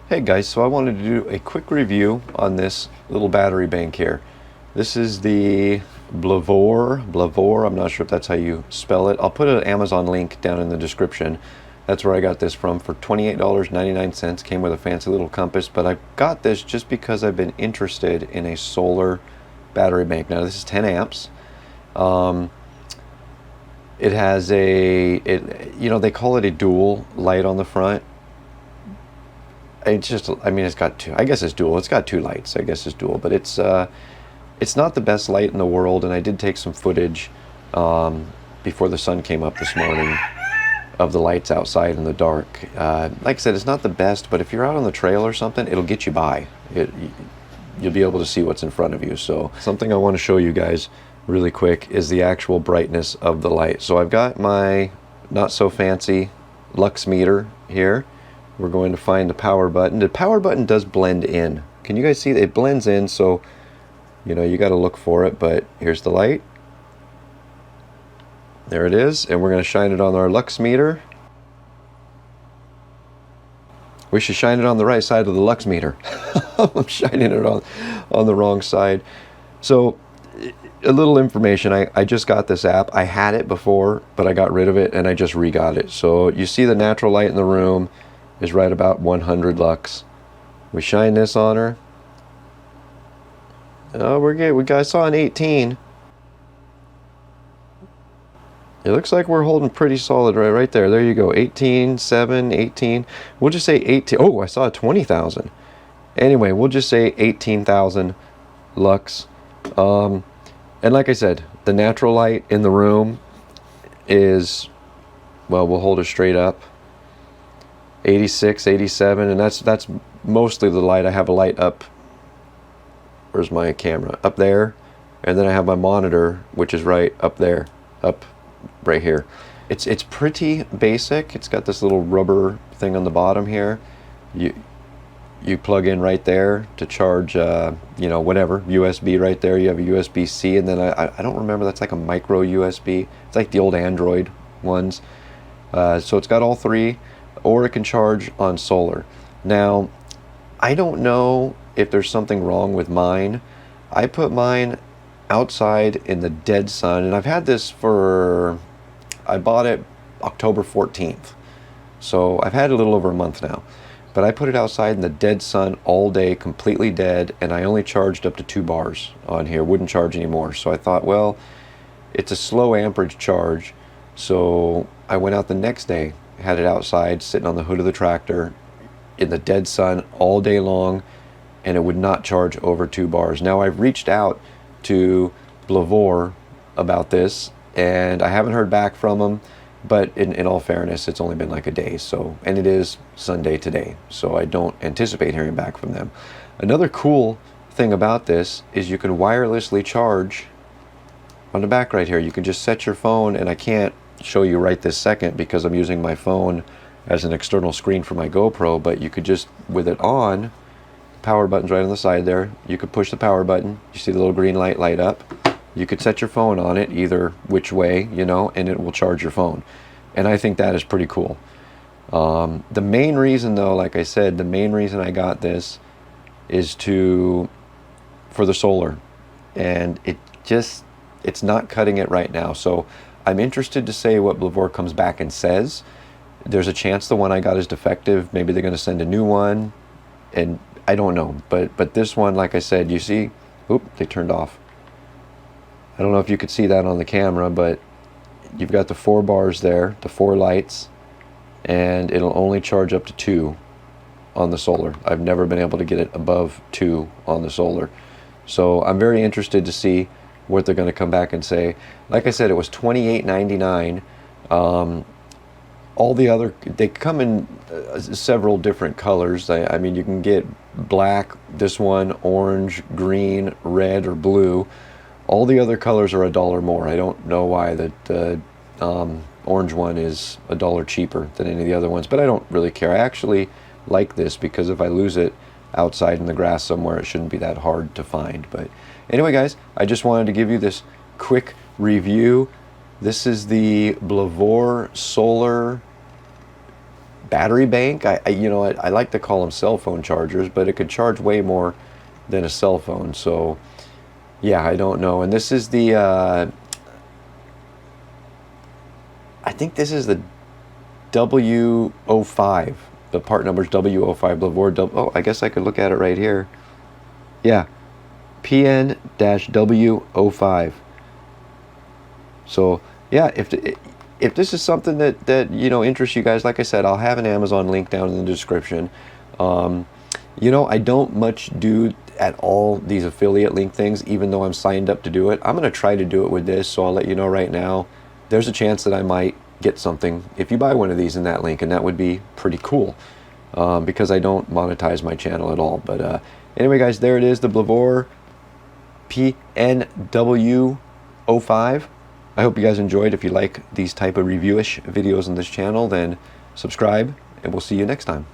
Hey guys, so I wanted to do a quick review on this little battery bank here. This is the Blavor, I'm not sure if that's how you spell it. I'll put an Amazon link down in the description. That's where I got this from for $28.99. Came with a fancy little compass, but I got this just because I've been interested in a solar battery bank. Now this is 10 amps. It has they call it a dual light on the front. It's just, I mean, it's got two. I guess it's dual. It's got two lights. I guess it's dual, but it's not the best light in the world. And I did take some footage before the sun came up this morning of the lights outside in the dark. Like I said, it's not the best, but if you're out on the trail or something, it'll get you by. You'll be able to see what's in front of you. So something I want to show you guys really quick is the actual brightness of the light. So I've got my not so fancy lux meter here. We're going to find the power button. The power button does blend in. Can you guys see? It blends in, so you got to look for it. But here's the light. There it is, and we're going to shine it on our lux meter. We should shine it on the right side of the lux meter. I'm shining it on the wrong side. So a little information. I just got this app. I had it before, but I got rid of it, and I just re-got it. So you see the natural light in the room is right about 100 lux. We shine this on her. Oh, we're good. I saw an 18. It looks like we're holding pretty solid right there. There you go. 18, 7, 18. We'll just say 18. Oh, I saw a 20,000. Anyway, we'll just say 18,000 lux. And like I said, the natural light in the room is, well, we'll hold it straight up. 86, 87, and that's mostly the light. I have a light up. Where's my camera? Up there, and then I have my monitor, which is right up there, up right here. It's pretty basic. It's got this little rubber thing on the bottom here. You plug in right there to charge, whatever, USB right there. You have a USB-C, and then I don't remember, that's like a micro USB. It's like the old Android ones. So it's got all three, or it can charge on solar. Now, I don't know if there's something wrong with mine. I put mine outside in the dead sun, and I've had this I bought it October 14th. So I've had it a little over a month now. But I put it outside in the dead sun all day, completely dead, and I only charged up to 2 bars on here. Wouldn't charge anymore. So I thought, well, it's a slow amperage charge. So I went out the next day, had it outside, sitting on the hood of the tractor in the dead sun all day long, and it would not charge over 2 bars. Now, I've reached out to Blavor about this, and I haven't heard back from them, but in all fairness, it's only been like a day, and it is Sunday today, so I don't anticipate hearing back from them. Another cool thing about this is you can wirelessly charge on the back right here. You can just set your phone, and I can't show you right this second because I'm using my phone as an external screen for my GoPro, but you could just, with it on, power button's right on the side there, you could push the power button, you see the little green light up, you could set your phone on it either which way, and it will charge your phone. And I think that is pretty cool. The main reason though, like I said, the main reason I got this is for the solar, and it's not cutting it right now. So I'm interested to say what Blavor comes back and says. There's a chance the one I got is defective. Maybe they're going to send a new one, and I don't know. But this one, like I said, you see, oop, they turned off. I don't know if you could see that on the camera, but you've got the 4 bars there, the 4 lights, and it'll only charge up to 2 on the solar. I've never been able to get it above 2 on the solar. So I'm very interested to see what they're going to come back and say. Like I said, it was $28.99. All the other, they come in several different colors. I mean, you can get black, this one, orange, green, red, or blue. All the other colors are $1 more. I don't know why the orange one is $1 cheaper than any of the other ones, but I don't really care. I actually like this because if I lose it outside in the grass somewhere, it shouldn't be that hard to find. But anyway, guys, I just wanted to give you this quick review. This is the Blavor Solar battery bank. You know, I like to call them cell phone chargers, but it could charge way more than a cell phone. So yeah, I don't know. And this is the I think this is the W05. The part number's W05 Blavor. Oh, I guess I could look at it right here. Yeah, PN-W05. So yeah, if this is something that you know interests you guys, like I said, I'll have an Amazon link down in the description. You know, I don't much do at all these affiliate link things, even though I'm signed up to do it. I'm gonna try to do it with this, so I'll let you know right now. There's a chance that I might get something if you buy one of these in that link, and that would be pretty cool, because I don't monetize my channel at all. But anyway, guys, there it is, the Blavor PN-W05. I hope you guys enjoyed. If you like these type of reviewish videos on this channel, then subscribe, and we'll see you next time.